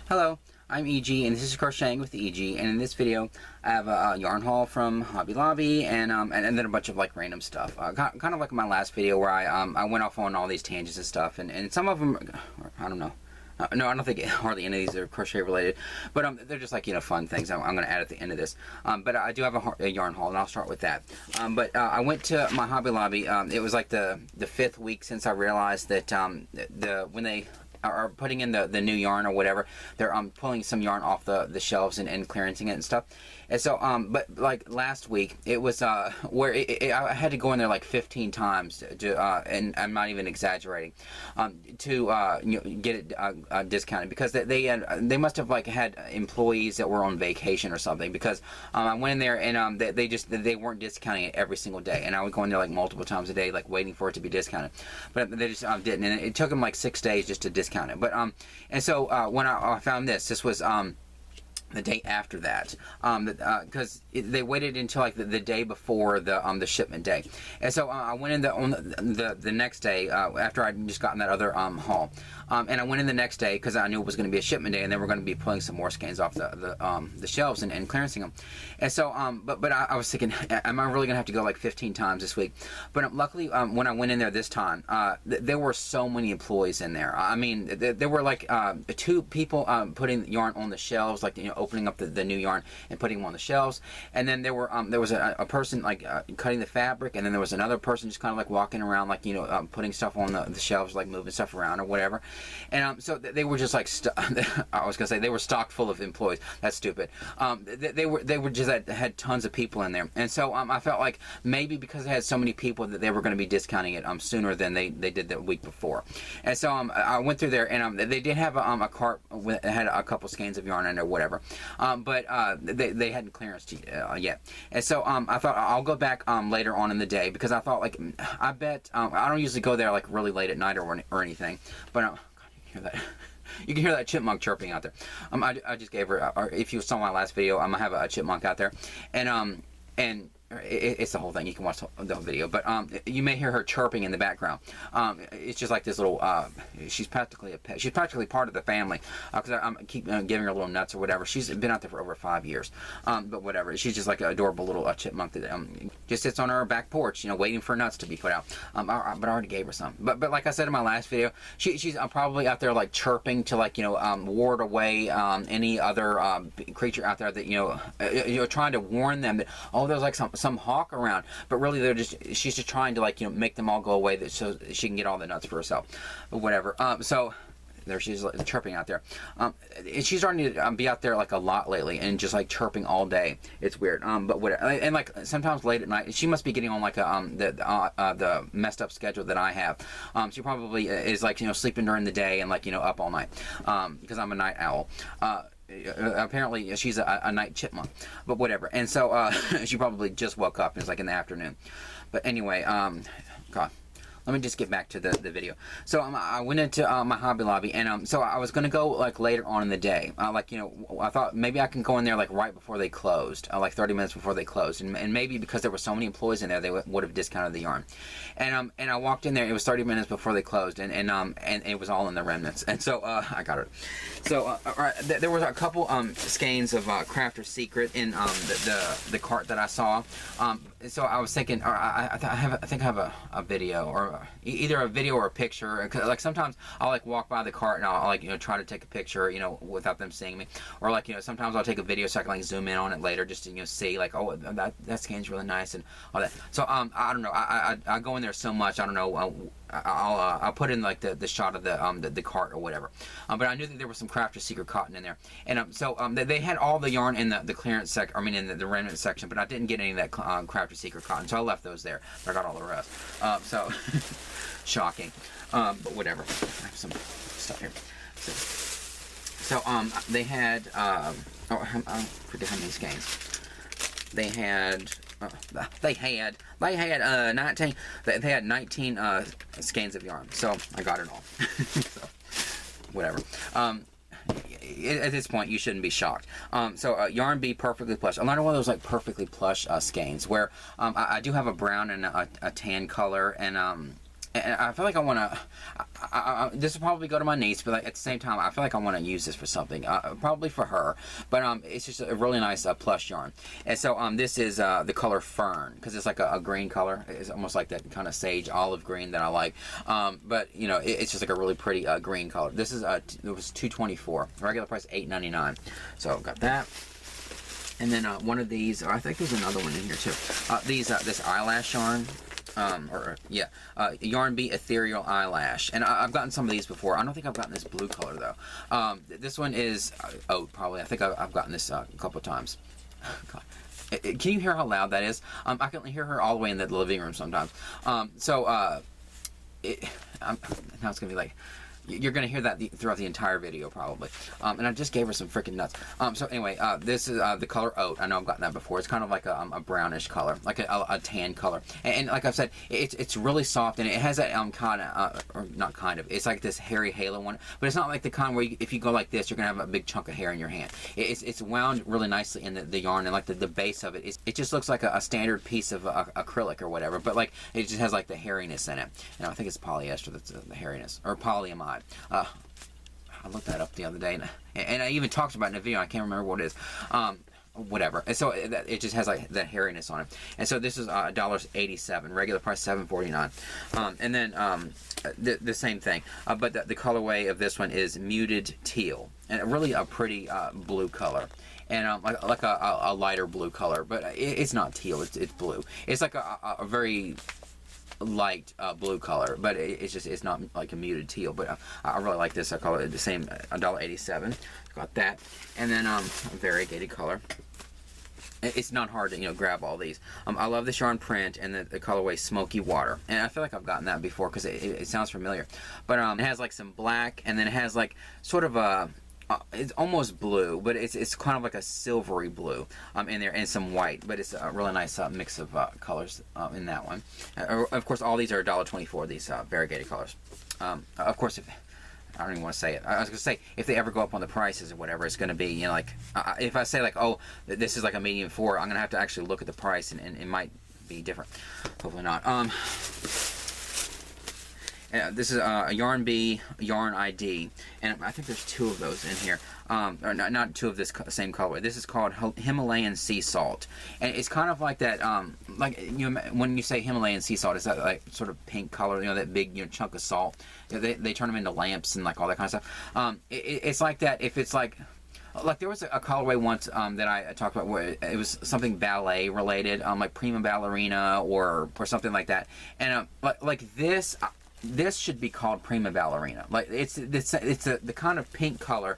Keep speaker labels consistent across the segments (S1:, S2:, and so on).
S1: Hello, I'm EG, and this is Crocheting with EG, and in this video I have a yarn haul from Hobby Lobby, and then a bunch of like random stuff. Kind of like my last video where I went off on all these tangents and stuff, and some of them, I don't know. No, I don't think hardly any of these are crochet related, but they're just like, fun things I'm going to add at the end of this. But I do have a yarn haul, and I'll start with that. But I went to my Hobby Lobby. It was like the 5th week since I realized that when they are putting in the new yarn or whatever, they're pulling some yarn off the shelves and clearancing it and stuff. And so but like last week, it was where I had to go in there like 15 times to and I'm not even exaggerating, to get it discounted, because they must have like had employees that were on vacation or something, because I went in there and they weren't discounting it every single day, and I would go in there like multiple times a day, like waiting for it to be discounted, but they just didn't, and it took them like 6 days just to discount it. But and so when I found this was the day after that, because they waited until like the day before the shipment day, and so I went in on the next day after I'd just gotten that other haul, and I went in the next day because I knew it was going to be a shipment day, and they were going to be pulling some more skeins off the shelves and clearancing them, and so but I was thinking, am I really going to have to go like 15 times this week? But luckily, when I went in there this time, there were so many employees in there. I mean, there were like 2 people putting yarn on the shelves, like opening up the new yarn and putting them on the shelves, and then there was a person like cutting the fabric, and then there was another person just kind of like walking around, like putting stuff on the shelves, like moving stuff around or whatever. And so they were just like I was gonna say they were stocked full of employees. That's stupid. They were just had tons of people in there, and so I felt like maybe because they had so many people that they were going to be discounting it sooner than they did the week before. And so I went through there, and they did have a cart that had a couple skeins of yarn in there, whatever. But they hadn't clearance yet, and so I thought I'll go back later on in the day, because I thought, like, I bet I don't usually go there like really late at night or anything, but God, you can hear that. You can hear that chipmunk chirping out there. I just gave her, or if you saw my last video, I'm gonna have a chipmunk out there, and it's the whole thing. You can watch the whole video, but you may hear her chirping in the background. It's just like this little. She's practically a pet. She's practically part of the family, because I keep giving her little nuts or whatever. She's been out there for over 5 years, but whatever. She's just like an adorable little chipmunk that just sits on her back porch, waiting for nuts to be put out. But I already gave her some. But like I said in my last video, she's probably out there like chirping to like ward away any other creature out there that trying to warn them that, oh, there's like some hawk around, but really she's just trying to like make them all go away, so she can get all the nuts for herself, or whatever. So there she's like, chirping out there, and she's starting to be out there like a lot lately, and just like chirping all day. It's weird. But whatever. And like sometimes late at night, she must be getting on like the messed up schedule that I have. She probably is like sleeping during the day and like up all night, because I'm a night owl. Apparently she's a night chipmunk, but whatever. And so she probably just woke up, and it's like in the afternoon. But anyway, God, let me just get back to the video. So I went into my Hobby Lobby, and so I was gonna go like later on in the day. I thought maybe I can go in there like right before they closed, like 30 minutes before they closed, and maybe because there were so many employees in there, they would have discounted the yarn. And I walked in there. It was 30 minutes before they closed, and it was all in the remnants. And so I got it. So there was a couple skeins of Crafter's Secret in the cart that I saw. So I was thinking, or I think I have a video, or either a video or a picture. Like sometimes I'll like walk by the cart and I'll like try to take a picture without them seeing me, or like sometimes I'll take a video so I can like zoom in on it later just to see like, oh, that skin's really nice and all that. So I don't know, I go in there so much, I don't know. I'll put in like the shot of the cart or whatever. But I knew that there was some Crafter's Secret cotton in there, and so they had all the yarn in the clearance section. I mean in the remnant section, but I didn't get any of that Crafter's Secret cotton, so I left those there. But I got all the rest. So shocking, but whatever. I have some stuff here. So they had I forget how many skeins they had. They had 19. They had 19 skeins of yarn, so I got it all. So whatever. At this point, you shouldn't be shocked. So Yarn Bee Perfectly Plush. Another one of those like perfectly plush skeins, where I do have a brown and a tan color, and And I feel like I want to, this will probably go to my niece, but like at the same time, I feel like I want to use this for something, probably for her, but it's just a really nice plush yarn. And so this is the color Fern, because it's like a green color. It's almost like that kind of sage olive green that I like, but you know, it's just like a really pretty green color. This is, it was $2.24, regular price $8.99, so got that. And then one of these, I think there's another one in here too, this eyelash yarn. Yarn Bee Ethereal Eyelash, and I've gotten some of these before. I don't think I've gotten this blue color though. This one is oat, probably. I think I've gotten this a couple of times. God. Can you hear how loud that is? I can hear her all the way in the living room sometimes. Now it's gonna be like, you're going to hear that throughout the entire video, probably. And I just gave her some freaking nuts. So anyway, this is the color Oat. I know I've gotten that before. It's kind of like a brownish color, like a tan color. And like I've said, it's really soft, and it has that kind of, or not kind of, it's like this hairy halo one. But it's not like the kind where if you go like this, you're going to have a big chunk of hair in your hand. It's wound really nicely in the yarn, and like the base of it, it just looks like a standard piece of acrylic or whatever. But like, it just has like the hairiness in it. And I think it's polyester that's the hairiness, or polyamide. I looked that up the other day, and I even talked about it in a video. I can't remember what it is. Whatever. And so it just has like that hairiness on it. And so this is $1.87, regular price $7.49. And then the same thing, but the colorway of this one is muted teal, and really a pretty blue color. And like a lighter blue color, but it's not teal. It's blue. It's like a very light blue color, but it's not like a muted teal. But I really like this. I call it the same, $1.87. Got that. And then a variegated color. It's not hard to grab all these. I love this yarn print and the colorway Smoky Water, and I feel like I've gotten that before because it sounds familiar. But it has like some black, and then it has like sort of a it's almost blue, but it's kind of like a silvery blue in there, and some white, but it's a really nice mix of colors in that one. Of course, all these are $1.24, these variegated colors. Of course, I don't even want to say it. I was going to say, if they ever go up on the prices or whatever, it's going to be, like, if I say like, oh, this is like a medium 4, I'm going to have to actually look at the price, and it might be different. Hopefully not. This is a Yarn Bee Yarn ID, and I think there's 2 of those in here. Or not 2 of this same colorway. This is called Himalayan Sea Salt, and it's kind of like that. Like when you say Himalayan sea salt, it's that like sort of pink color. That big chunk of salt. They turn them into lamps and like all that kind of stuff. It's like that. If it's like there was a colorway once that I talked about where it was something ballet related, like prima ballerina or something like that, and like this. This should be called Prima Ballerina. Like it's the kind of pink color.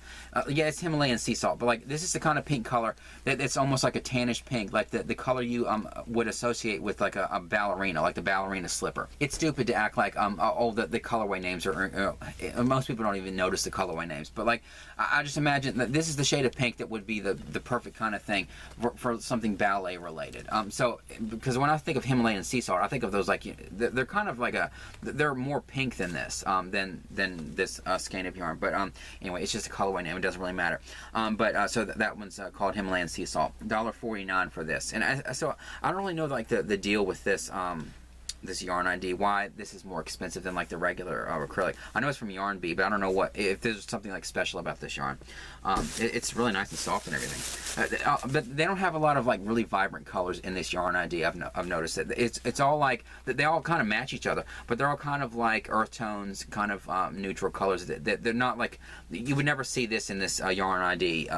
S1: Yeah, it's Himalayan sea salt, but like this is the kind of pink color that it's almost like a tannish pink, like the color you would associate with like a ballerina, like the ballerina slipper. It's stupid to act like the colorway names are. Most people don't even notice the colorway names, but like I just imagine that this is the shade of pink that would be the perfect kind of thing for something ballet related. So because when I think of Himalayan sea salt, I think of those like they're kind of like they're more pink than this than this skein of yarn, but anyway, it's just a colorway name. It doesn't really matter. So that one's called Himalayan Sea Salt. $1.49 for this, and so I don't really know like the deal with this this Yarn ID, why this is more expensive than like the regular acrylic. I know it's from Yarn Bee, but I don't know if there's something like special about this yarn. It's really nice and soft and everything, but they don't have a lot of like really vibrant colors in this Yarn ID. I've noticed it. It's all like they all kind of match each other, but they're all kind of like earth tones, kind of neutral colors. They're not like, you would never see this in this Yarn ID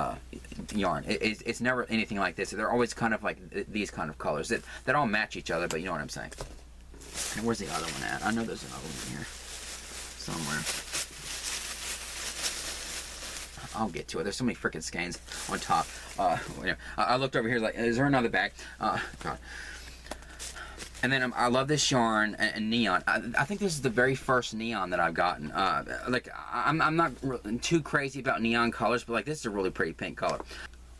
S1: yarn. It's never anything like this. They're always kind of like these kind of colors that all match each other, but you know what I'm saying. And where's the other one at? I know there's another one here somewhere. I'll get to it. There's so many freaking skeins on top. I looked over here like, is there another bag? God. And then I love this yarn and neon. I think this is the very first neon that I've gotten. Like I'm not too crazy about neon colors, but like this is a really pretty pink color.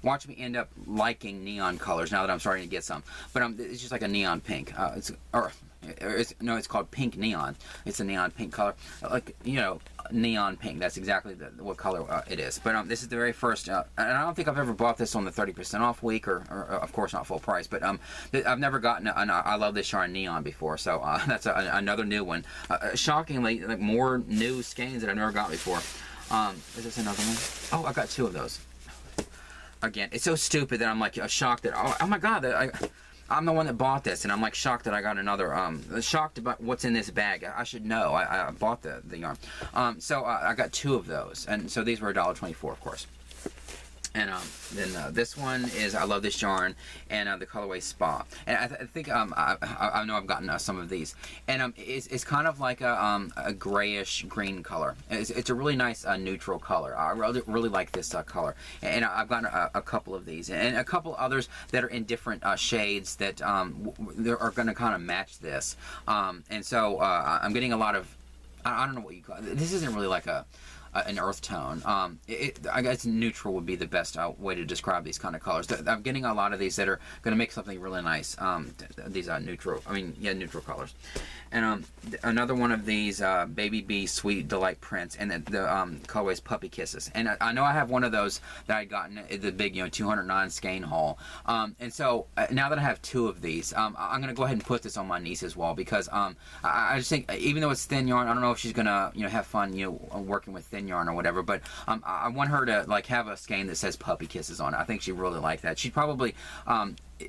S1: Watch me end up liking neon colors now that I'm starting to get some. But it's just like a neon pink. no, it's called pink neon. It's a neon pink color, like, you know, neon pink. That's exactly what color it is. But this is the very first, and I don't think I've ever bought this on the 30% off week, or of course not full price. But I've never gotten an I Love This Yarn neon before, so that's another new one. Shockingly, like more new skeins that I've never got before. Is this another one? Oh, I got 2 of those. Again, it's so stupid that I'm like shocked that oh my god, I'm the one that bought this, and I'm like shocked that I got another. Shocked about what's in this bag. I should know. I bought the yarn. So I got 2 of those, and so these were $1.24, of course. And then this one is I Love This Yarn, and the colorway Spa. And I think I know I've gotten some of these, and it's kind of like a grayish green color. It's a really nice neutral color. I really like this color, and I've gotten a couple of these, and a couple others that are in different shades that are going to kind of match this. And so I'm getting a lot of, I don't know what you call it. This isn't really like an earth tone. I guess neutral would be the best way to describe these kind of colors. I'm getting a lot of these that are going to make something really nice. These neutral colors. And another one of these Baby Bee Sweet Delight prints, and the colorway is Puppy Kisses. And I know I have one of those that I'd gotten at the big 209 skein haul. And so now that I have 2 of these, I'm going to go ahead and put this on my niece's wall, because I just think, even though it's thin yarn, I don't know if she's going to have fun working with thin yarn or whatever, but I want her to like have a skein that says Puppy Kisses on it. I think she'd really like that. She'd probably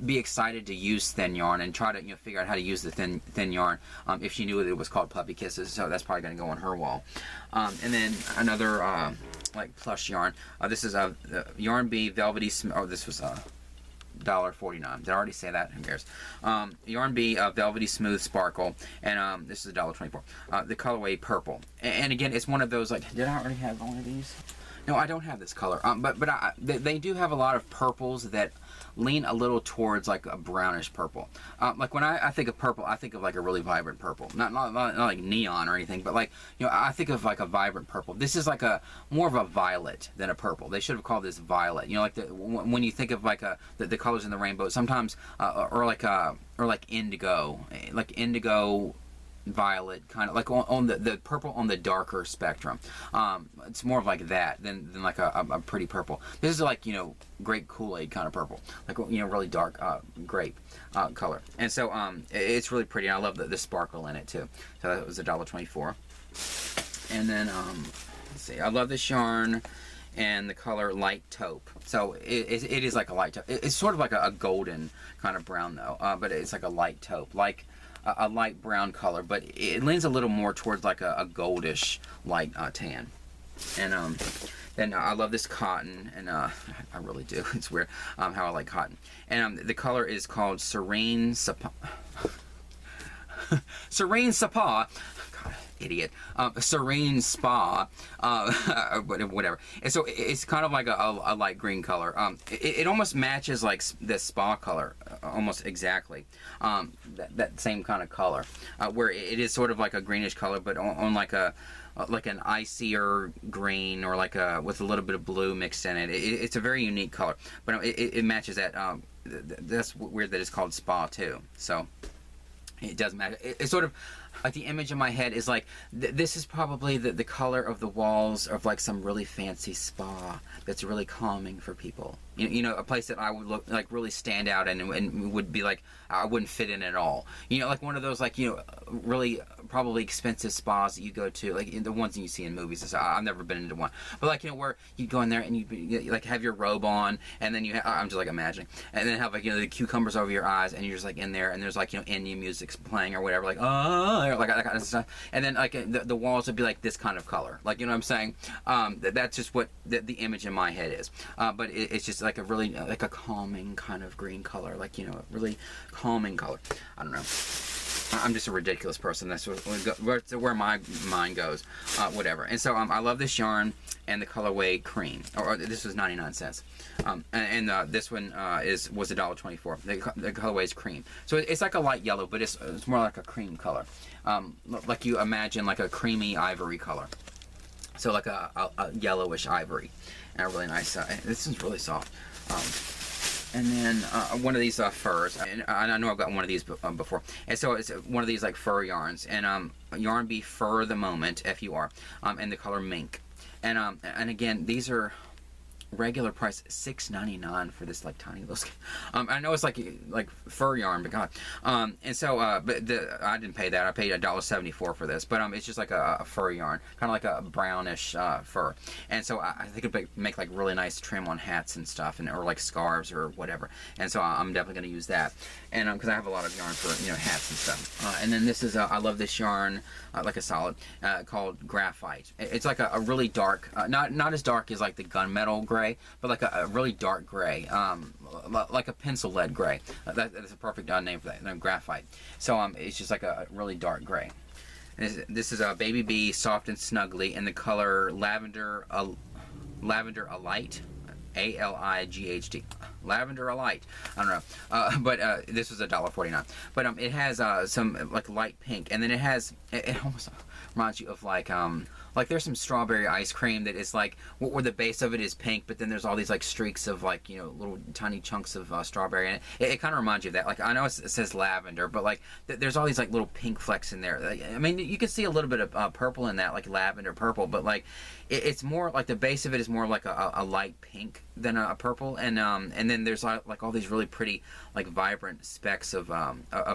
S1: be excited to use thin yarn and try to figure out how to use the thin yarn if she knew that it was called Puppy Kisses. So that's probably going to go on her wall. And then another like plush yarn. This is a Yarn Bee Velvety. Oh, this was $1.49. Did I already say that? Who cares? Yarn Bee Velvety Smooth Sparkle, and this is $1.24. The colorway Purple, and again, it's one of those like. Did I already have one of these? No, I don't have this color. But they do have a lot of purples that lean a little towards like a brownish purple. Like when I think of purple, I think of like a really vibrant purple, not like neon or anything, but like I think of like a vibrant purple. This is like more of a violet than a purple. They should have called this violet. Like when you think of like the colors in the rainbow, sometimes or like indigo, violet, kind of like on the purple on the darker spectrum. It's more of like that than like a pretty purple. This is like grape Kool-Aid kind of purple, like really dark grape color. And so it's really pretty. I love the sparkle in it too. So that was $1.24. And then let's see, I love this yarn and the color Light Taupe. So it is like a light taupe. It's sort of like a golden kind of brown though, but it's like a light taupe, like a light brown color, but it leans a little more towards like a goldish light tan. And then I love this cotton, and I really do. It's weird how I like cotton. And the color is called Serene Sapa. Serene Sapa. God, idiot. Serene Spa. Whatever. And so it's kind of like a light green color. It almost matches like the spa color almost exactly. That same kind of color, where it is sort of like a greenish color, but on like an icier green, or like with a little bit of blue mixed in it. It's a very unique color, but it matches that. That's weird that it's called spa too. So it does matter. It's sort of like the image in my head is like this is probably the color of the walls of like some really fancy spa that's really calming for people. A place that I would look like really stand out and would be like I wouldn't fit in at all. Like one of those like really probably expensive spas that you go to, like the ones that you see in movies. So I've never been into one, but like where you go in there and you like have your robe on, and then I'm just like imagining, and then have like the cucumbers over your eyes, and you're just like in there, and there's like Indian music playing or whatever, like like that kind of stuff, and then like the walls would be like this kind of color, like what I'm saying. That's just what the image in my head is, but it's just like a really like a calming kind of green color, like a really calming color. I don't know. I'm just a ridiculous person. That's where my mind goes. Whatever. And so I love this yarn and the colorway Cream. Or this was 99 cents. And this one was $1.24. The colorway is Cream. So it's like a light yellow, but it's more like a cream color. Like you imagine like a creamy ivory color. So like a yellowish ivory. And a really nice. This is really soft. And then one of these furs, and I know I've got one of these before, and so it's one of these like fur yarns, and Yarn Bee Fur the Moment, F-U-R, and the color mink, and again, these are regular price $6.99 for this like tiny little I know it's like fur yarn, but god, and so but I didn't pay that. I paid $1.74 for this, but it's just like a fur yarn, kind of like a brownish fur, and so I think it'd make like really nice trim on hats and stuff, and or like scarves or whatever, and so I'm definitely going to use that, and because I have a lot of yarn for hats and stuff, and then this is I love this yarn, like a solid, called Graphite. It's like a really dark, not as dark as like the gunmetal gray, but like a really dark gray, like a pencil lead gray. That's a perfect name for that, Graphite. So it's just like a really dark gray. And this is a Baby Bee Soft and Snuggly in the color Lavender Alight. A-L-I-G-H-T. Lavender Alight. I don't know. But this was $1.49. But it has some like light pink, and then it almost reminds you of like there's some strawberry ice cream that is like where the base of it is pink, but then there's all these like streaks of like little tiny chunks of strawberry in it. It kind of reminds you of that. Like I know it says lavender, but like there's all these like little pink flecks in there. I mean, you can see a little bit of purple in that, like lavender purple, but like it's more like the base of it is more like a light pink than a purple, and then there's like all these really pretty like vibrant specks of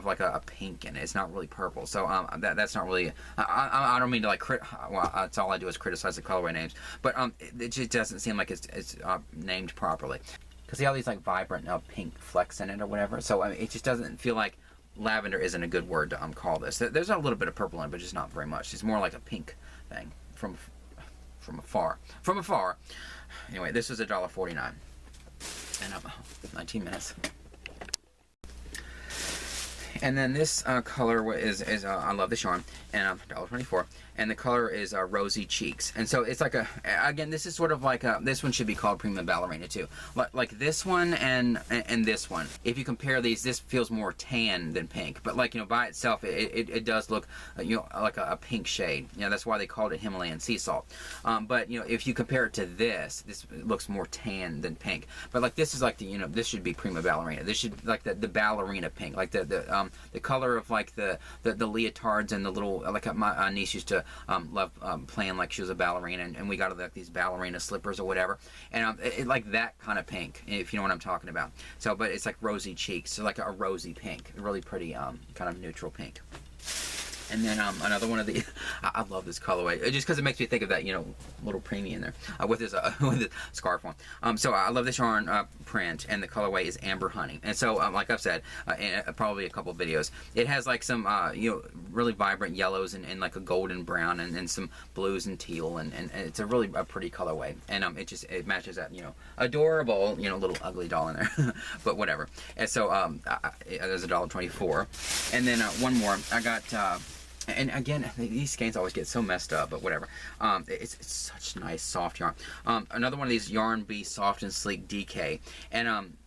S1: like a pink in it. It's not really purple, so that's not really. I don't mean to like well, that's all I do is criticize the colorway names, but it just doesn't seem like it's named properly. Because see all these like vibrant pink flecks in it or whatever, so I mean, it just doesn't feel like lavender isn't a good word to call this. There's a little bit of purple in it, but just not very much. It's more like a pink thing from afar. From afar. Anyway, this is $1.49, and 19 minutes. And then this color is I love this yarn, and $1.24, and the color is Rosy Cheeks. And so it's like again, this is sort of like this one should be called Prima Ballerina too. Like this one and this one. If you compare these, this feels more tan than pink, but like by itself, it does look like a pink shade. That's why they called it Himalayan sea salt. But if you compare it to this looks more tan than pink. But like this is like this should be Prima Ballerina. This should like the ballerina pink, like the color of like the leotards and the little, like my niece used to love playing like she was a ballerina, and we got like these ballerina slippers or whatever, and it like that kind of pink, if you know what I'm talking about. So but it's like Rosy Cheeks, so like a rosy pink, really pretty kind of neutral pink. And then another one of the, I love this colorway, just because it makes me think of that, little preemie in there with his scarf on. So I love this yarn print, and the colorway is Amber Honey. And so, like I've said, in probably a couple of videos, it has like some, really vibrant yellows and like a golden brown and some blues and teal, and it's a really pretty colorway. And it matches that, adorable, little ugly doll in there, but whatever. And so there's $1.24. And then one more, I got. And again, these skeins always get so messed up, but whatever. It's such nice soft yarn. Another one of these Yarn Bee Soft and Sleek DK, and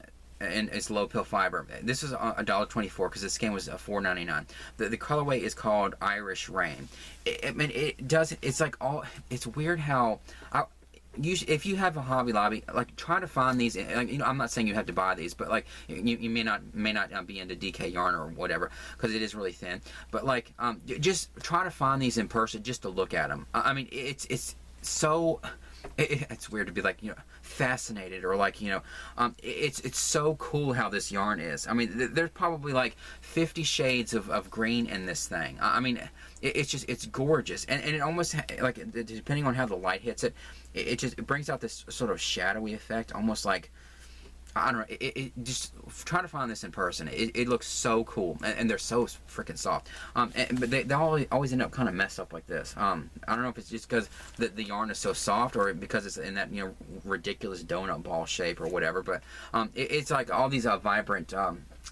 S1: it's low pill fiber. This is $1.24 because this skein was $4.99. The colorway is called Irish Rain. It's like it's weird how. If you have a Hobby Lobby, like try to find these. Like, I'm not saying you have to buy these, but like you may not be into DK yarn or whatever, because it is really thin. But like just try to find these in person just to look at them. I mean, it's so. It's weird to be like fascinated, or like it's so cool how this yarn is. I mean, there's probably like 50 shades of green in this thing. I mean, it's gorgeous, and it almost like, depending on how the light hits it, it brings out this sort of shadowy effect, almost like, I don't know, it just try to find this in person. It looks so cool, and they're so freaking soft. But they always end up kind of messed up like this. I don't know if it's just because the yarn is so soft, or because it's in that ridiculous donut ball shape or whatever. But it's like all these vibrant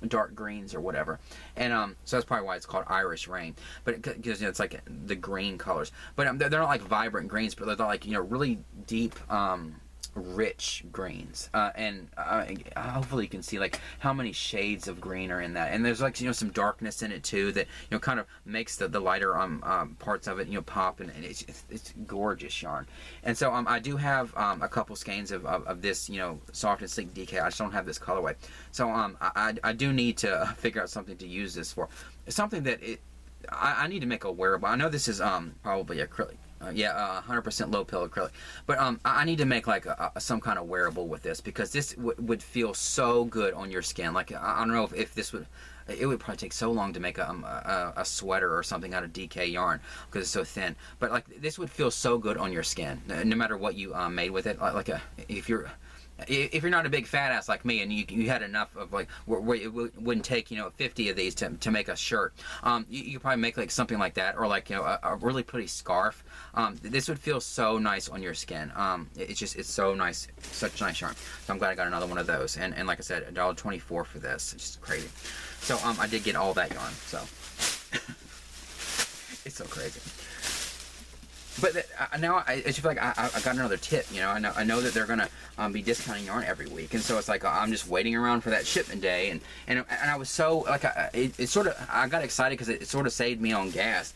S1: dark greens or whatever, and so that's probably why it's called Irish Rain. But because it's like the green colors, but they're not like vibrant greens, but they're like really deep. rich greens, and hopefully you can see like how many shades of green are in that, and there's like, you know, some darkness in it too that, you know, kind of makes the lighter parts of it, you know, pop, and it's gorgeous yarn. And so I do have a couple skeins of this, you know, soft and sleek DK. I just don't have this colorway, so I do need to figure out something to use this for. It's something that I need to make a wearable. I know this is probably acrylic. Yeah, 100% low pill acrylic. But I need to make like some kind of wearable with this, because this would feel so good on your skin. Like, I don't know if this would. It would probably take so long to make a sweater or something out of DK yarn because it's so thin. But like, this would feel so good on your skin, no matter what you made with it. Like if you're not a big fat ass like me, and you had enough of like where it wouldn't take, you know, 50 of these to make a shirt, you could probably make like something like that, or like, you know, a really pretty scarf. This would feel so nice on your skin. It's so nice, such nice yarn. So I'm glad I got another one of those. And like I said, $1.24 for this. It's just crazy. So I did get all that yarn. So it's so crazy. But now I just feel like I got another tip. You know, I know that they're gonna be discounting yarn every week, and so it's like I'm just waiting around for that shipment day, and I was so like it sort of, I got excited because it sort of saved me on gas.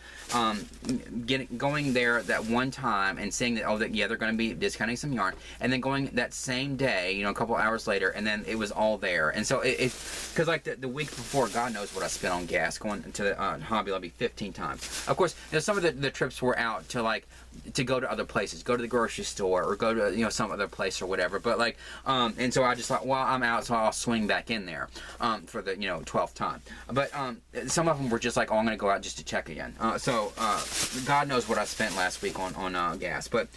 S1: Going there that one time and seeing that, yeah, they're going to be discounting some yarn, and then going that same day, you know, a couple hours later, and then it was all there. And so because like the week before, God knows what I spent on gas going to the Hobby Lobby 15 times. Of course, you know, some of the trips were out to go to other places, go to the grocery store, or go to, you know, some other place or whatever. But like, and so I just thought, well, I'm out, so I'll swing back in there for the, you know, 12th time. But some of them were just like, oh, I'm going to go out just to check again. So God knows what I spent last week on gas. But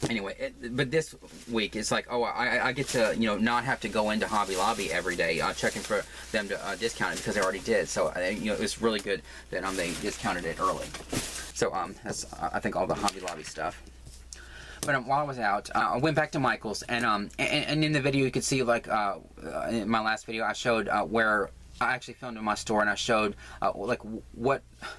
S1: anyway, but this week it's like, oh, I get to, you know, not have to go into Hobby Lobby every day checking for them to discount it, because I already did. So you know, it was really good that they discounted it early. So that's I think all the Hobby Lobby stuff. But while I was out, I went back to Michael's, and in the video you could see, like in my last video, I showed where I actually filmed in my store, and I showed like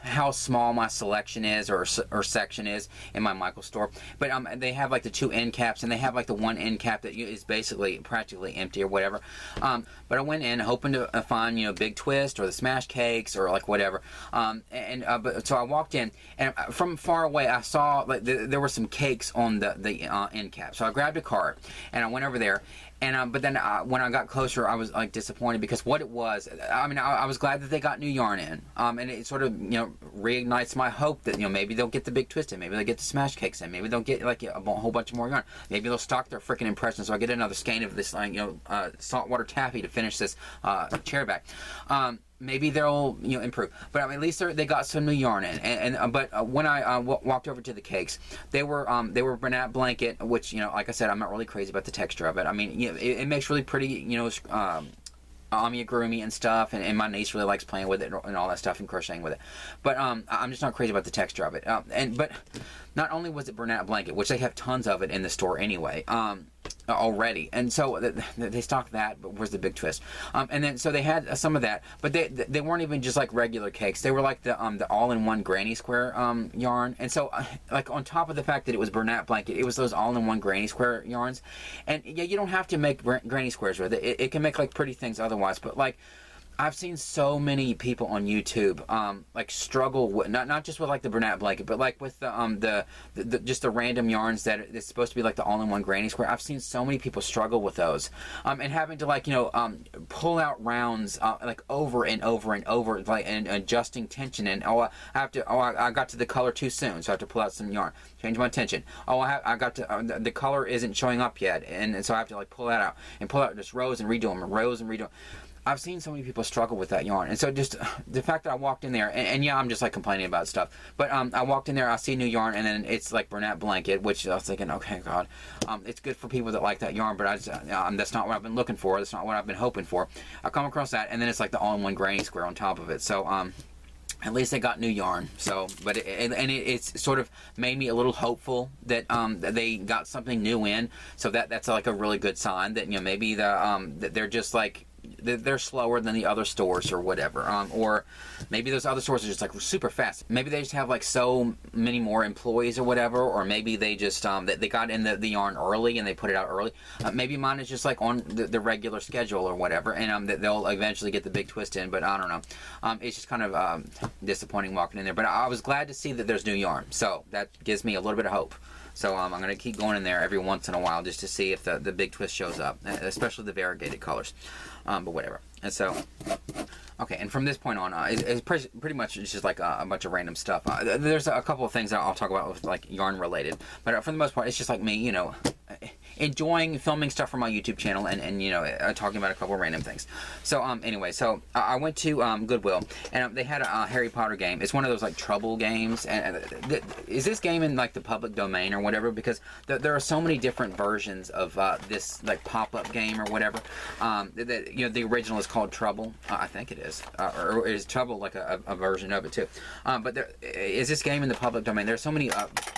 S1: how small my selection is, or section is in my Michael's store. But they have like the 2 end caps, and they have like the 1 end cap that is basically practically empty or whatever. But I went in hoping to find, you know, Big Twist or the Smash Cakes or like whatever. But so I walked in, and from far away I saw like there were some cakes on the end cap. So I grabbed a cart and I went over there. And but then when I got closer, I was like disappointed, because what it was, I mean, I was glad that they got new yarn in, and it sort of, you know, reignites my hope that, you know, maybe they'll get the Big Twist in, maybe they'll get the Smash Cakes in, maybe they'll get like a whole bunch more yarn, maybe they'll stock their freaking impressions, so I get another skein of this, like, you know, saltwater taffy to finish this chair back. Maybe they'll, you know, improve, but I mean, at least they got some new yarn in. But when I walked over to the cakes, they were Bernat blanket, which, you know, like I said, I'm not really crazy about the texture of it. I mean, you know, it makes really pretty, you know, amigurumi and stuff, and my niece really likes playing with it and all that stuff and crocheting with it. But I'm just not crazy about the texture of it. But not only was it Bernat blanket, which they have tons of it in the store anyway, already, and so they stocked that. But where's the Big Twist? And then so they had some of that, but they weren't even just like regular cakes. They were like the all-in-one granny square yarn. And so like, on top of the fact that it was Bernat blanket, it was those all-in-one granny square yarns. And yeah, you don't have to make granny squares with it. It can make like pretty things otherwise. But like, I've seen so many people on YouTube like struggle with not just with like the Bernat blanket, but like with the just the random yarns that it's supposed to be like the all-in-one granny square. I've seen so many people struggle with those, and having to, like, you know, pull out rounds like over and over and over, like, and adjusting tension, and I got to the color too soon, so I have to pull out some yarn, change my tension. I got to the color isn't showing up yet, and so I have to like pull that out and pull out just rows and redo them, and rows and redo them. I've seen so many people struggle with that yarn, and so just the fact that I walked in there, and yeah, I'm just like complaining about stuff, but I walked in there, I see new yarn, and then it's like Bernat blanket, which I was thinking, okay, God, it's good for people that like that yarn, but that's not what I've been looking for, that's not what I've been hoping for. I come across that, and then it's like the all-in-one granny square on top of it, so at least they got new yarn. So, but it's sort of made me a little hopeful that that they got something new in. So that's like a really good sign that, you know, maybe that they're just like they're slower than the other stores or whatever, or maybe those other stores are just like super fast. Maybe they just have like so many more employees or whatever, or maybe they just they got in the yarn early and they put it out early. Maybe mine is just like on the regular schedule or whatever, and they'll eventually get the big twist in, but I don't know. It's just kind of disappointing walking in there, but I was glad to see that there's new yarn, so that gives me a little bit of hope. So I'm going to keep going in there every once in a while just to see if the big twist shows up, especially the variegated colors, but whatever. And so, okay, and from this point on, it's pretty much just like a bunch of random stuff. There's a couple of things that I'll talk about with like yarn related, but for the most part, it's just like me, you know, enjoying filming stuff for my YouTube channel and you know, talking about a couple of random things. So anyway, so I went to Goodwill, and they had a Harry Potter game. It's one of those like trouble games, and is this game in like the public domain or whatever? Because there are so many different versions of this like pop-up game or whatever. You know, the original is called Trouble, I think it is, or is Trouble like a version of it too? But is this game in the public domain? There's so many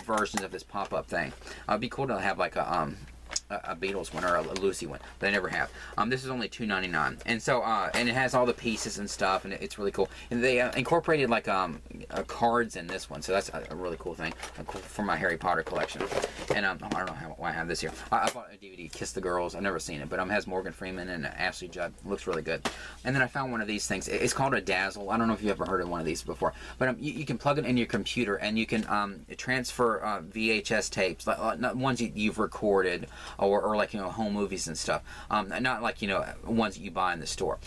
S1: versions of this pop-up thing. It'd be cool to have like a Beatles one or a Lucy one, but I never have. This is only $2.99, and so and it has all the pieces and stuff, and it's really cool. And they incorporated like cards in this one, so that's a really cool thing for my Harry Potter collection. And I don't know why I have this here. I bought a DVD, Kiss the Girls. I've never seen it, but it has Morgan Freeman and Ashley Judd. Looks really good. And then I found one of these things. It's called a Dazzle. I don't know if you've ever heard of one of these before, but you can plug it in your computer, and you can transfer VHS tapes, like ones you've recorded, or like, you know, home movies and stuff, not like, you know, ones that you buy in the store,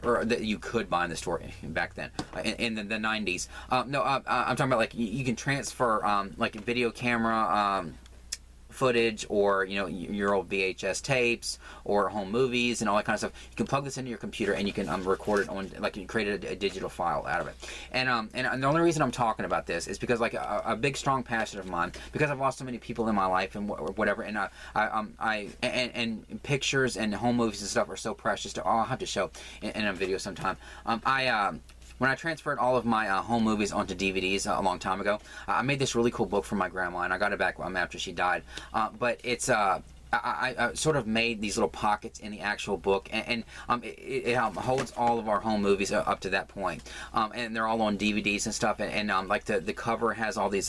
S1: or that you could buy in the store back then in the 90s. No, I'm talking about like you can transfer like video camera footage, or you know, your old VHS tapes or home movies and all that kind of stuff. You can plug this into your computer and you can record it on, like, you create a digital file out of it. And the only reason I'm talking about this is because like a big strong passion of mine, because I've lost so many people in my life and whatever, and and pictures and home movies and stuff are so precious to, I'll have to show in a video sometime. When I transferred all of my home movies onto DVDs a long time ago, I made this really cool book for my grandma, and I got it back after she died. But it's I sort of made these little pockets in the actual book, and it holds all of our home movies up to that point, and they're all on DVDs and stuff, and like the cover has all these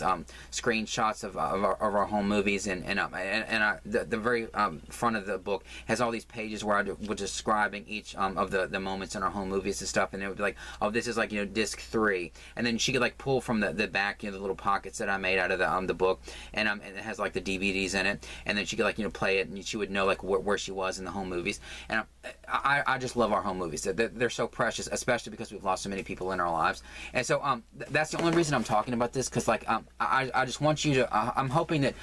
S1: screenshots of our home movies, and the very front of the book has all these pages where I was describing each of the moments in our home movies and stuff, and it would be like, oh, this is like, you know, disc 3, and then she could like pull from the back, you know, the little pockets that I made out of the book, and it has like the DVDs in it, and then she could like, you know, play it, and she would know like where she was in the home movies. And I just love our home movies. They're so precious, especially because we've lost so many people in our lives. And so that's the only reason I'm talking about this, because like I just want you to I'm hoping that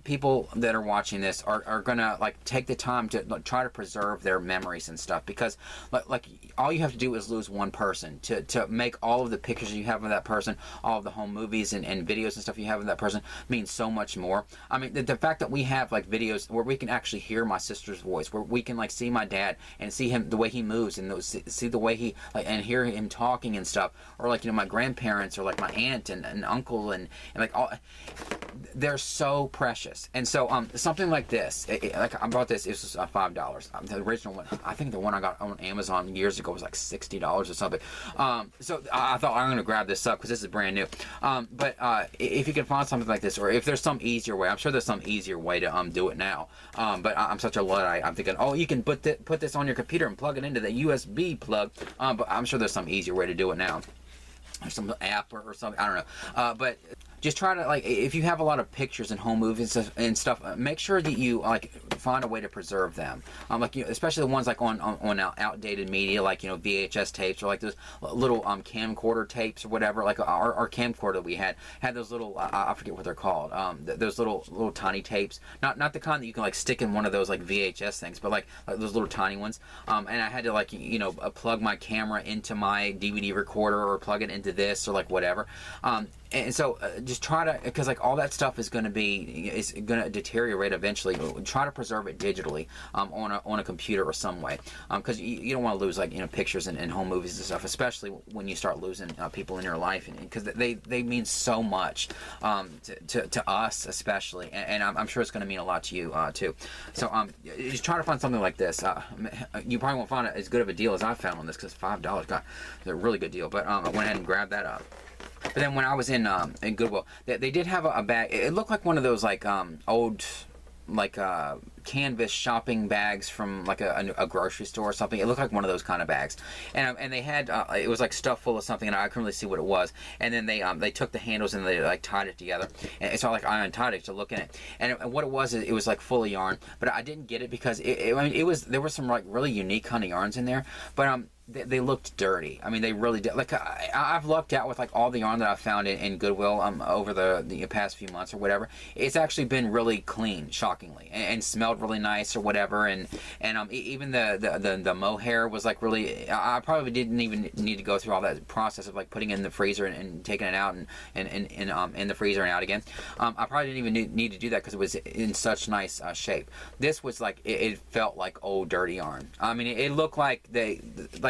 S1: people that are watching this are gonna like take the time to try to preserve their memories and stuff, because like all you have to do is lose one person to make all of the pictures you have of that person, all of the home movies and videos and stuff you have of that person means so much more. I mean, the fact that we have like videos where we can actually hear my sister's voice, where we can like see my dad and see him, the way he moves, and see the way he like, and hear him talking and stuff, or like, you know, my grandparents, or like my aunt and uncle, and like all, they're so precious. And so something like this, like I bought this, it was $5. The original one, I think the one I got on Amazon years ago was like $60 or something. So I thought, I'm going to grab this up because this is brand new. But if you can find something like this, or if there's some easier way, I'm sure there's some easier way to do it now. But I'm such a Luddite, I'm thinking, oh, you can put this on your computer and plug it into the USB plug. But I'm sure there's some easier way to do it now. Or some app or something, I don't know. But just try to, like, if you have a lot of pictures and home movies and stuff, make sure that you like find a way to preserve them. Like, you know, especially the ones like on outdated media, like, you know, VHS tapes, or like those little camcorder tapes or whatever. Like our camcorder we had those little I forget what they're called. Those little tiny tapes, not the kind that you can like stick in one of those like VHS things, but like those little tiny ones. And I had to, like, you know, plug my camera into my DVD recorder, or plug it into this, or like whatever. and so just try to, because like all that stuff is going to deteriorate eventually. Try to preserve it digitally on a computer or some way, because you don't want to lose, like, you know, pictures and home movies and stuff, especially when you start losing people in your life, because they mean so much to us especially, and I'm sure it's going to mean a lot to you too. So just try to find something like this. You probably won't find it as good of a deal as I found on this, because $5, God, it's a really good deal. But I went ahead and grabbed that up. But then when I was in Goodwill, they did have a bag. It looked like one of those like old, like canvas shopping bags from like a grocery store or something. It looked like one of those kind of bags, and they had it was like stuffed full of something, and I couldn't really see what it was. And then they took the handles and they like tied it together, and so like I untied it to look in it. And what it was is it was like full of yarn, but I didn't get it because I mean, there was some like really unique kind of yarns in there, but they looked dirty. I mean, they really did. Like I've lucked out with like all the yarn that I've found in Goodwill over the past few months or whatever. It's actually been really clean, shockingly, and smelled really nice or whatever. And even the mohair was like really. I probably didn't even need to go through all that process of like putting it in the freezer and taking it out and in the freezer and out again. I probably didn't even need to do that because it was in such nice shape. This was like it felt like old dirty yarn. I mean, it looked like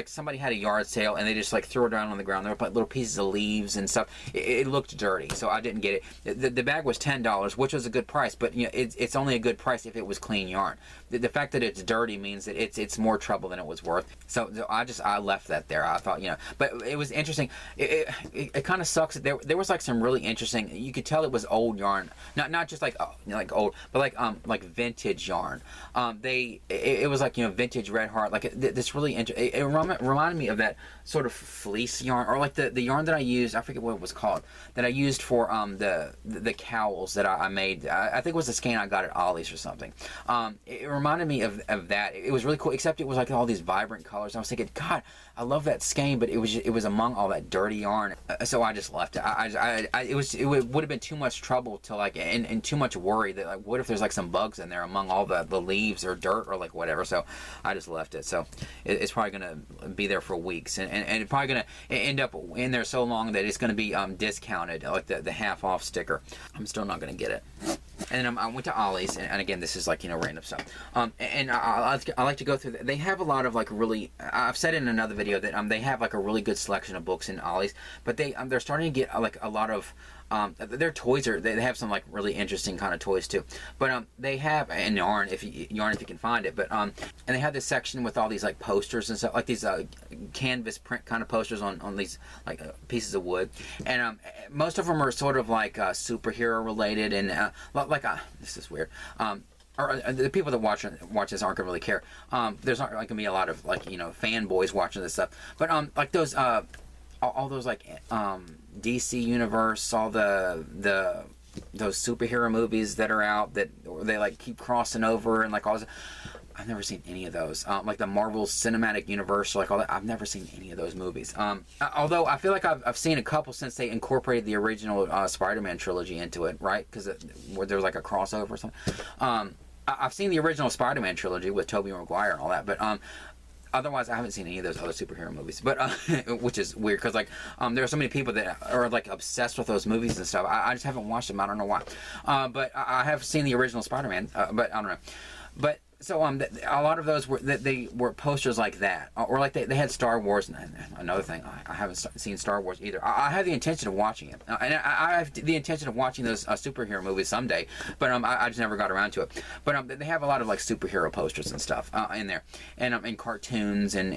S1: somebody had a yard sale and they just like threw it down on the ground. There were little pieces of leaves and stuff. It looked dirty, so I didn't get it. The bag was $10, which was a good price, but you know, it's only a good price if it was clean yarn. The fact that it's dirty means that it's more trouble than it was worth. So I left that there. I thought, you know, but it was interesting. It kind of sucks that there was like some really interesting. You could tell it was old yarn, not just like old, but like vintage yarn. It was like, you know, vintage Red Heart, like this really interesting. It reminded me of that sort of fleece yarn, or like the yarn that I used. I forget what it was called, that I used for the cowls that I made. I think it was a skein I got at Ollie's or something. It reminded me of that. It was really cool, except it was like all these vibrant colors. I was thinking, God, I love that skein, but it was among all that dirty yarn. So I just left it. It would have been too much trouble to like, and too much worry that like, what if there's like some bugs in there among all the leaves or dirt or like whatever. So I just left it. So it's probably gonna be there for weeks, and it's probably gonna end up in there so long that it's gonna be discounted, like the half off sticker. I'm still not gonna get it. And then I went to Ollie's, and again, this is like, you know, random stuff. And I like to go through. They have a lot of like really. I've said in another video that they have like a really good selection of books in Ollie's, but they're starting to get like a lot of. Their toys they have some like really interesting kind of toys too, but they have, and yarn if you can find it, but and they have this section with all these like posters and stuff, like these canvas print kind of posters on these like pieces of wood, and most of them are sort of like superhero related, and this is weird. Or the people that watch this aren't gonna really care. There's not like gonna be a lot of like, you know, fanboys watching this stuff, but like those all those like DC Universe, all those superhero movies that are out that they like keep crossing over and like all this. I've never seen any of those. Like the Marvel Cinematic Universe, like all that. I've never seen any of those movies. Although I feel like I've seen a couple since they incorporated the original Spider-Man trilogy into it, right? Because there was like a crossover or something. I've seen the original Spider-Man trilogy with Tobey Maguire and all that, but otherwise, I haven't seen any of those other superhero movies, but which is weird because like there are so many people that are like obsessed with those movies and stuff. I just haven't watched them. I don't know why, but I have seen the original Spider-Man, but I don't know. But so a lot of those were posters like that, or like they had Star Wars. And another thing, I haven't seen Star Wars either. I have the intention of watching it, and I have the intention of watching those superhero movies someday, but I just never got around to it. But they have a lot of like superhero posters and stuff in there, and cartoons, and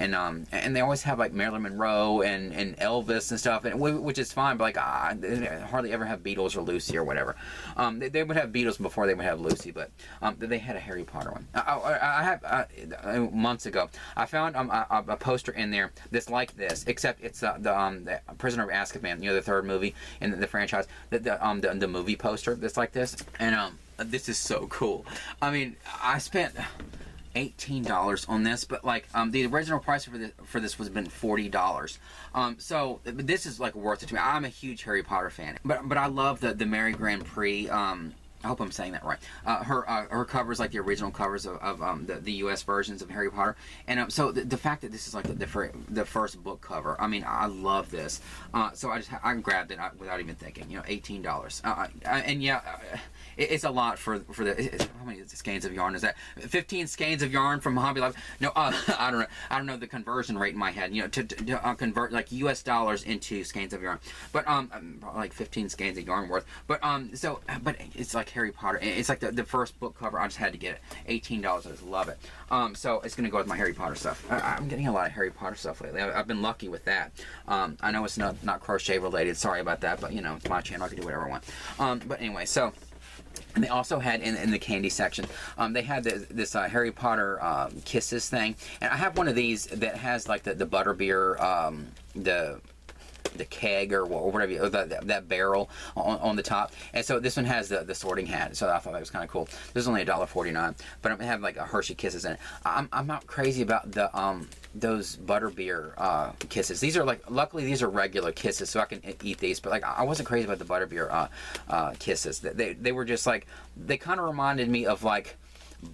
S1: they always have like Marilyn Monroe and Elvis and stuff, which is fine. But like they hardly ever have Beatles or Lucy or whatever. They would have Beatles before they would have Lucy, but they had a Harry Potter one. I have months ago. I found a poster in there that's like this, except it's the Prisoner of Azkaban, you know, the third movie in the franchise. The movie poster that's like this, and this is so cool. I mean, I spent $18 on this, but like the original price for this was been $40. So this is like worth it to me. I'm a huge Harry Potter fan, but I love the Merry Grand Prix I hope I'm saying that right. Her covers like the original covers of the U.S. versions of Harry Potter, and so the fact that this is like the first book cover, I mean, I love this. So I grabbed it without even thinking. You know, $18. And yeah, it's a lot for the how many skeins of yarn is that? 15 skeins of yarn from Hobby Lobby. No, I don't know the conversion rate in my head. You know, to convert like U.S. dollars into skeins of yarn, but like 15 skeins of yarn worth. But but it's like Harry Potter. It's like the first book cover. I just had to get it. $18. I just love it. So it's gonna go with my Harry Potter stuff. I'm getting a lot of Harry Potter stuff lately. I've been lucky with that. I know it's not crochet related. Sorry about that, but you know, it's my channel. I can do whatever I want. But anyway, so. And they also had in the candy section, they had this Harry Potter Kisses thing, and I have one of these that has like the butterbeer, the keg or whatever, or that barrel on the top. And so this one has the sorting hat, so I thought that was kind of cool. This is only $1.49, but I'm having like a Hershey Kisses in it. I'm not crazy about the those butterbeer Kisses. These are like, luckily these are regular Kisses, so I can eat these. But like, I wasn't crazy about the butterbeer Kisses. They were just like, they kind of reminded me of like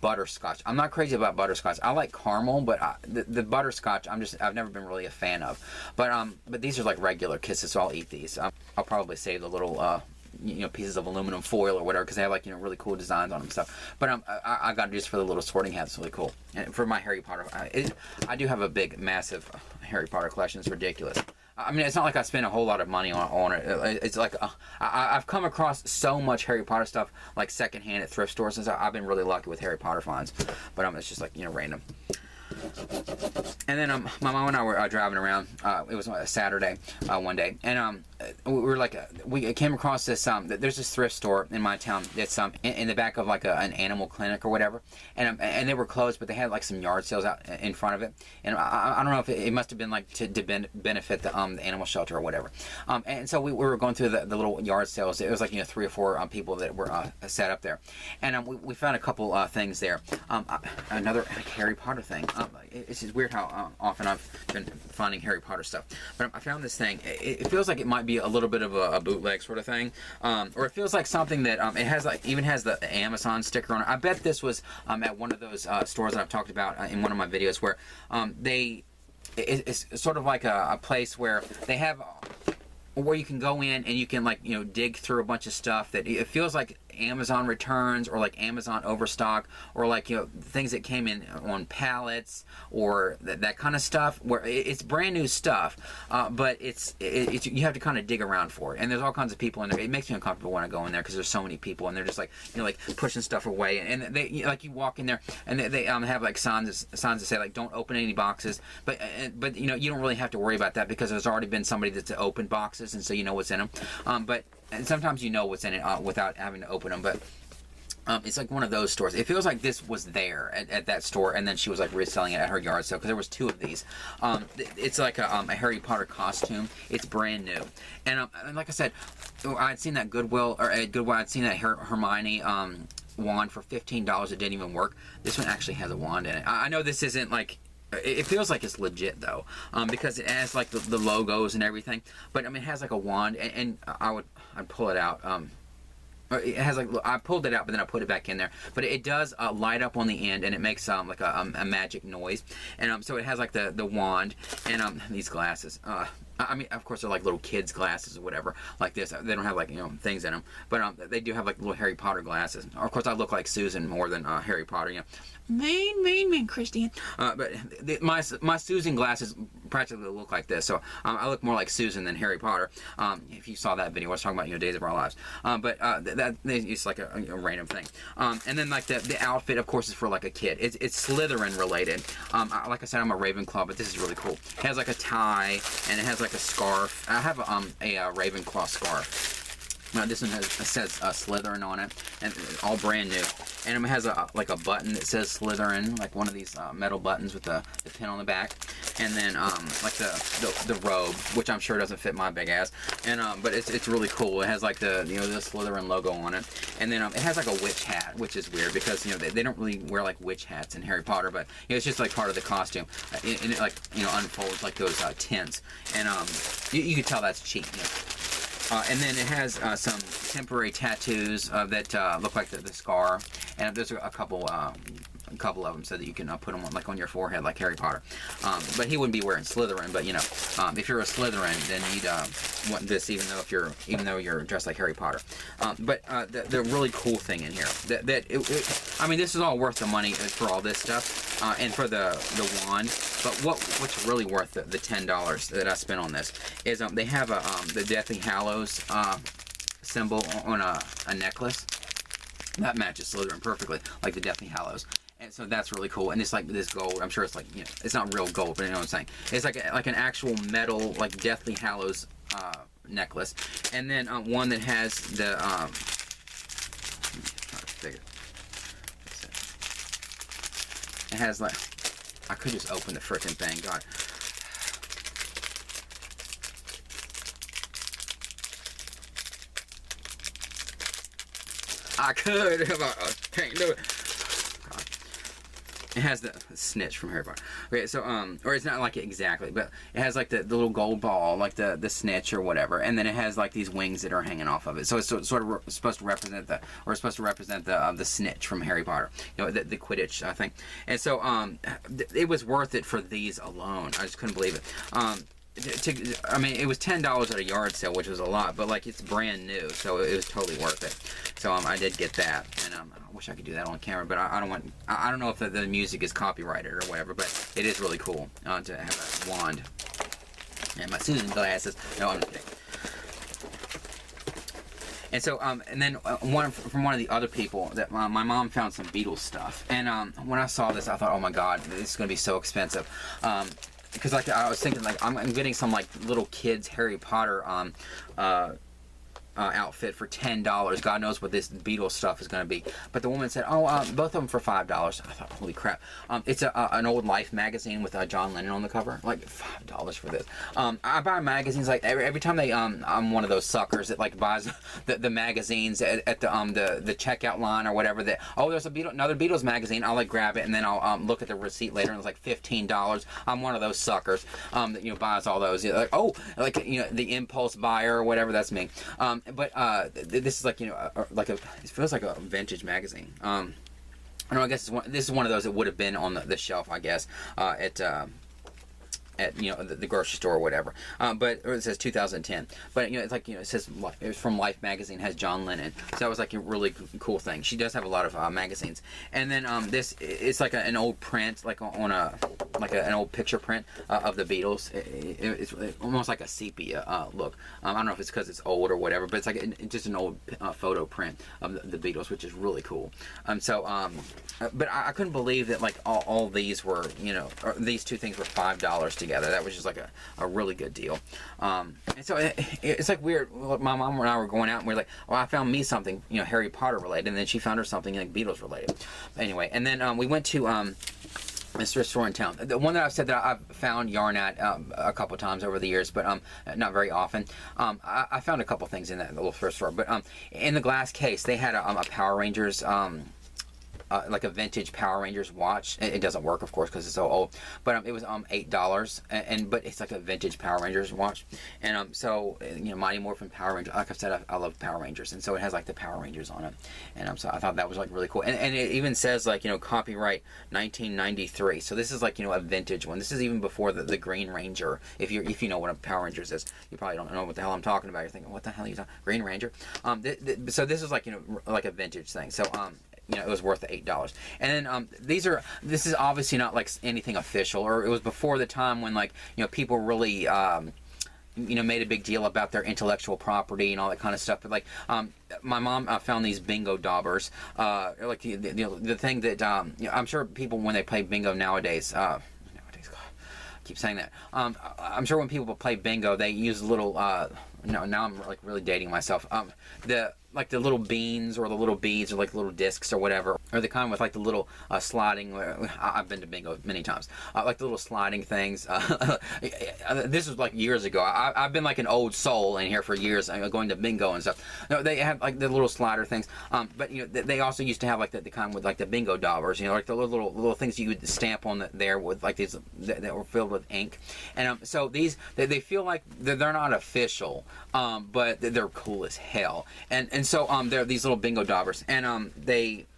S1: butterscotch. I'm not crazy about butterscotch. I like caramel, but the butterscotch I've never been really a fan of. But these are like regular Kisses, so I'll eat these. I'll probably save the little you know, pieces of aluminum foil or whatever, because they have like, you know, really cool designs on them and stuff. But I got it just for the little sorting hat. It's really cool. And for my Harry Potter, I do have a big, massive Harry Potter collection. It's ridiculous. I mean, it's not like I spend a whole lot of money on it. It's like I've come across so much Harry Potter stuff like secondhand at thrift stores, and so I've been really lucky with Harry Potter finds. But it's just like, you know, random. And then my mom and I were driving around. It was a Saturday one day, and we were like, we came across this. There's this thrift store in my town that's in the back of like an animal clinic or whatever, and they were closed, but they had like some yard sales out in front of it. And I don't know if it must have been like to benefit the animal shelter or whatever. And so we were going through the little yard sales. It was like, you know, 3 or 4 people that were set up there, and we found a couple things there. Another Harry Potter thing. It's just weird how often I've been finding Harry Potter stuff. But I found this thing. It feels like it might be a little bit of a bootleg sort of thing, or it feels like something that it has like, even has the Amazon sticker on it. I bet this was at one of those stores that I've talked about in one of my videos, where it's sort of like a place where they have, where you can go in and you can, like, you know, dig through a bunch of stuff that it feels like Amazon returns, or like Amazon overstock, or like, you know, things that came in on pallets, or that kind of stuff, where it's brand new stuff, but it's you have to kind of dig around for it, and there's all kinds of people in there. It makes me uncomfortable when I go in there, because there's so many people, and they're just like, you know, like pushing stuff away, and they, like, you walk in there and they have like signs that say like, don't open any boxes, but you know, you don't really have to worry about that, because there's already been somebody that's opened boxes, and so you know what's in them. And sometimes you know what's in it without having to open them, but it's like one of those stores. It feels like this was there at that store, and then she was like reselling it at her yard sale, because there was 2 of these. It's like a Harry Potter costume. It's brand new, and like I said, I'd seen that Goodwill, or at Goodwill, I'd seen that Hermione wand for $15. It didn't even work. This one actually has a wand in it. I know this isn't like, it feels like it's legit though, because it has like the logos and everything. But I mean, it has like a wand, and I'd pull it out. It has like, I pulled it out, but then I put it back in there. But it does light up on the end, and it makes like a magic noise. And so it has like the wand, and these glasses. I mean, of course, they're like little kids' glasses or whatever, like this. They don't have like, you know, things in them, but they do have like little Harry Potter glasses. Of course, I look like Susan more than Harry Potter, you know. Mean, Christian. But my Susan glasses practically look like this, so I look more like Susan than Harry Potter. If you saw that video, I was talking about, you know, Days of Our Lives. But that it's like a random thing. And then like the outfit, of course, is for like a kid. It's Slytherin related. Like I said, I'm a Ravenclaw, but this is really cool. It has like a tie, and it has like a scarf. I have a Ravenclaw scarf. Now this one says Slytherin on it, and it's all brand new. And it has like a button that says Slytherin, like one of these metal buttons with the pin on the back. And then like the robe, which I'm sure doesn't fit my big ass. And but it's really cool. It has like the, you know, the Slytherin logo on it. And then it has like a witch hat, which is weird, because, you know, they don't really wear like witch hats in Harry Potter, but, you know, it's just like part of the costume. And it like, you know, unfolds like those tints. And you can tell that's cheap. You know. And then it has some temporary tattoos that look like the scar, and there's a couple of them so that you can put them on, like on your forehead, like Harry Potter. But he wouldn't be wearing Slytherin. But you know, if you're a Slytherin, then you'd want this, even though you're dressed like Harry Potter. But the really cool thing in here I mean, this is all worth the money for all this stuff and for the wand. But what's really worth the $10 that I spent on this is they have the Deathly Hallows symbol on a necklace that matches Slytherin perfectly, like the Deathly Hallows. And so that's really cool. And it's like this gold. I'm sure it's like, you know, it's not real gold, but you know what I'm saying. It's like an actual metal, like Deathly Hallows necklace. And then one that has the it has like, I could just open the frickin' thing. God. I could, but I can't do it. God. It has the snitch from Harry Potter. Okay, so or it's not like it exactly, but it has like the little gold ball, like the snitch or whatever, and then it has like these wings that are hanging off of it. So it's sort of supposed to represent the snitch from Harry Potter. You know, the Quidditch thing. And so it was worth it for these alone. I just couldn't believe it. I mean, it was $10 at a yard sale, which was a lot, but like it's brand new, so it was totally worth it. So I did get that, and I wish I could do that on camera, but I don't know if the music is copyrighted or whatever, but it is really cool to have a wand and my Susan glasses. No, I'm just kidding. And so, and then from one of the other people, that my mom found some Beatles stuff, and when I saw this, I thought, oh my God, this is gonna be so expensive. Because like I was thinking, like I'm getting some like little kids Harry Potter outfit for $10. God knows what this Beatles stuff is going to be. But the woman said, oh, both of them for $5. I thought, holy crap. It's an old Life magazine with John Lennon on the cover. Like $5 for this. I buy magazines like every time they I'm one of those suckers that like buys the magazines at the checkout line or whatever. That, oh, there's another Beatles magazine. I'll like grab it and then I'll look at the receipt later and it's like $15. I'm one of those suckers that, you know, buys all those. Like, oh, like, you know, the impulse buyer or whatever. That's me. But this is like, you know, it feels like a vintage magazine. I don't know, I guess this is one of those that would have been on the shelf, I guess, at you know the grocery store or whatever, but it says 2010. But you know, it's like, you know, it says it's from Life magazine, has John Lennon. So that was like a really cool thing. She does have a lot of magazines. And then this, it's like an old print, like on an old picture print of the Beatles. It's almost like a sepia look. I don't know if it's because it's old or whatever, but it's like just an old photo print of the Beatles, which is really cool. But I couldn't believe that like all these were, you know, or these two things were $5 together. That was just like a really good deal. And so it's like weird. My mom and I were going out and we are like, oh, I found me something, you know, Harry Potter related, and then she found her something like Beatles related. Anyway, and then we went to this thrift store in town. The one that I've said that I've found yarn at a couple times over the years, but not very often. I found a couple things in that little thrift store, but in the glass case they had a Power Rangers. Like a vintage Power Rangers watch. It doesn't work, of course, because it's so old. But it was $8, but it's like a vintage Power Rangers watch. And so, you know, Mighty Morphin Power Rangers. Like I said, I love Power Rangers, and so it has like the Power Rangers on it. And so I thought that was like really cool. And it even says like, you know, copyright 1993. So this is like, you know, a vintage one. This is even before the Green Ranger. If you know what a Power Rangers is, you probably don't know what the hell I'm talking about. You're thinking, what the hell are you talking? Green Ranger. So this is like, you know, like a vintage thing. So you know, it was worth the $8. And then this is obviously not like anything official, or it was before the time when, like, you know, people really you know, made a big deal about their intellectual property and all that kind of stuff. But like my mom found these bingo daubers, like the thing that you know, I'm sure people when they play bingo nowadays, God, I keep saying that, I'm sure when people play bingo they use little no, now I'm like really dating myself. like the little beans or the little beads or like little discs or whatever, or the kind with like the little sliding. I've been to bingo many times. Like the little sliding things. This was like years ago. I've been like an old soul in here for years, going to bingo and stuff. No, they have like the little slider things. But you know, they also used to have like the kind with like the bingo dollars. You know, like the little things you would stamp on there with like these that were filled with ink. And so these they feel like they're not official, but they're cool as hell. And so they're these little bingo daubers, and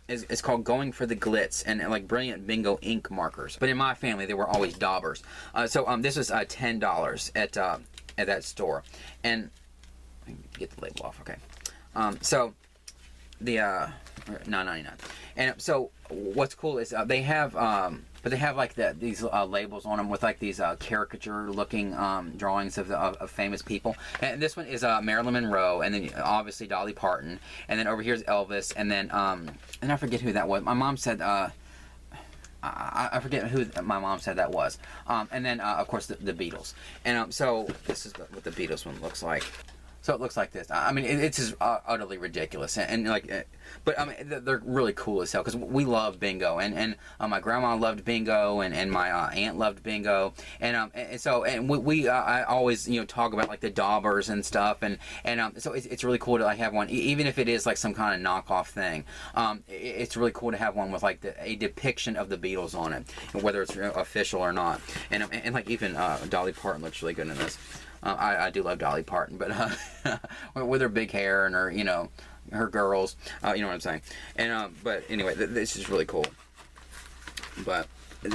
S1: it's called Going for the Glitz, and like brilliant bingo ink markers. But in my family, they were always daubers. So this was $10 at that store, and get the label off. Okay. So the $9.99, and so what's cool is they have but they have like these labels on them with like these caricature looking drawings of famous people. And this one is Marilyn Monroe, and then obviously Dolly Parton, and then over here's Elvis, and then and I forget who that was. My mom said I forget who my mom said that was. And then of course the Beatles. And so this is what the Beatles one looks like. So it looks like this. I mean, it's just utterly ridiculous, and like, but I mean, they're really cool as hell because we love bingo, and my grandma loved bingo, and my aunt loved bingo, and so I always talk about like the daubers and stuff, and so it's really cool to like have one, even if it is like some kind of knockoff thing. It's really cool to have one with like a depiction of the Beatles on it, whether it's official or not, and like even Dolly Parton looks really good in this. I do love Dolly Parton, but with her big hair and her, her girls, you know what I'm saying. And but anyway, this is really cool. But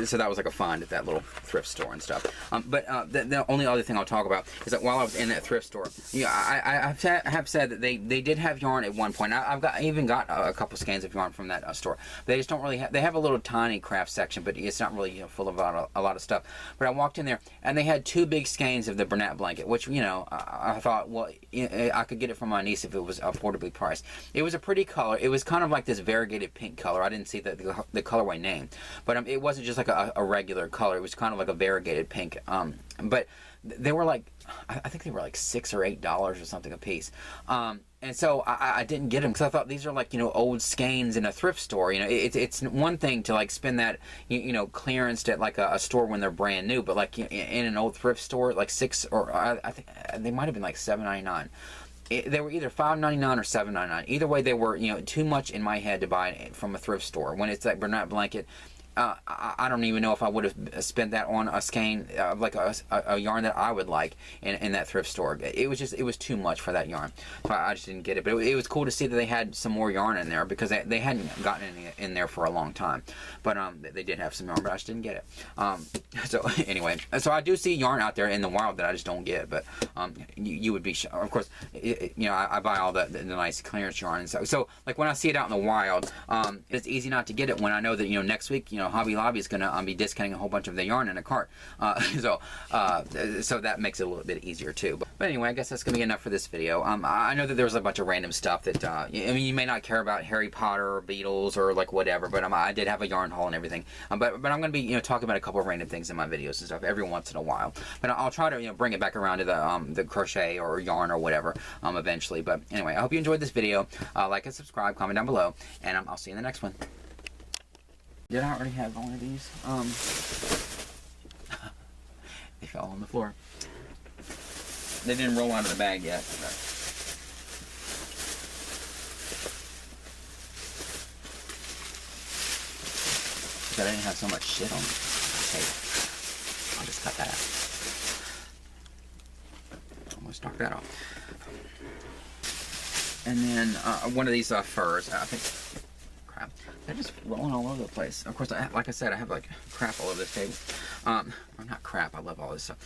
S1: so that was like a find at that little thrift store and stuff. But the only other thing I'll talk about is that while I was in that thrift store, I have said that they did have yarn at one point. I even got a couple skeins of yarn from that store. They just don't really have. They have a little tiny craft section, but it's not really full of a lot of stuff. But I walked in there and they had 2 big skeins of the Bernat blanket, which I thought, well, I could get it from my niece if it was affordably priced. It was a pretty color. It was kind of like this variegated pink color. I didn't see the colorway name, but it wasn't just like a regular color. It was kind of like a variegated pink. But they were like, I think they were like $6 or $8 or something a piece. And so I didn't get them because I thought these are like old skeins in a thrift store. It's one thing to like spend that clearanced at like a store when they're brand new, but like in an old thrift store, like I think they might have been like $7.99. They were either $5.99 or $7.99. Either way, they were too much in my head to buy from a thrift store. When it's that Bernat blanket, I don't even know if I would have spent that on a skein, like a yarn that I would like in that thrift store. It was too much for that yarn, so I just didn't get it. But it was cool to see that they had some more yarn in there because they hadn't gotten any in there for a long time. But they did have some yarn, but I just didn't get it. So anyway, so I do see yarn out there in the wild that I just don't get. But you would be, of course, I buy all the nice clearance yarn and stuff. So like when I see it out in the wild, it's easy not to get it when I know that next week Hobby Lobby is going to be discounting a whole bunch of the yarn in a cart. So that makes it a little bit easier too. But anyway, I guess that's going to be enough for this video. I know that there was a bunch of random stuff that, I mean, you may not care about Harry Potter or Beatles or like whatever, but I did have a yarn haul and everything. But I'm going to be, talking about a couple of random things in my videos and stuff every once in a while. But I'll try to, bring it back around to the crochet or yarn or whatever, eventually. But anyway, I hope you enjoyed this video. Like and subscribe, comment down below, and I'll see you in the next one. Did I already have one of these? They fell on the floor. They didn't roll out of the bag yet. But I didn't have so much shit on me. Okay. I'll just cut that out. Almost knocked that off. And then one of these furs. I think. They're just rolling all over the place. Of course, like I said, I have like crap all over this table. Or not crap, I love all this stuff.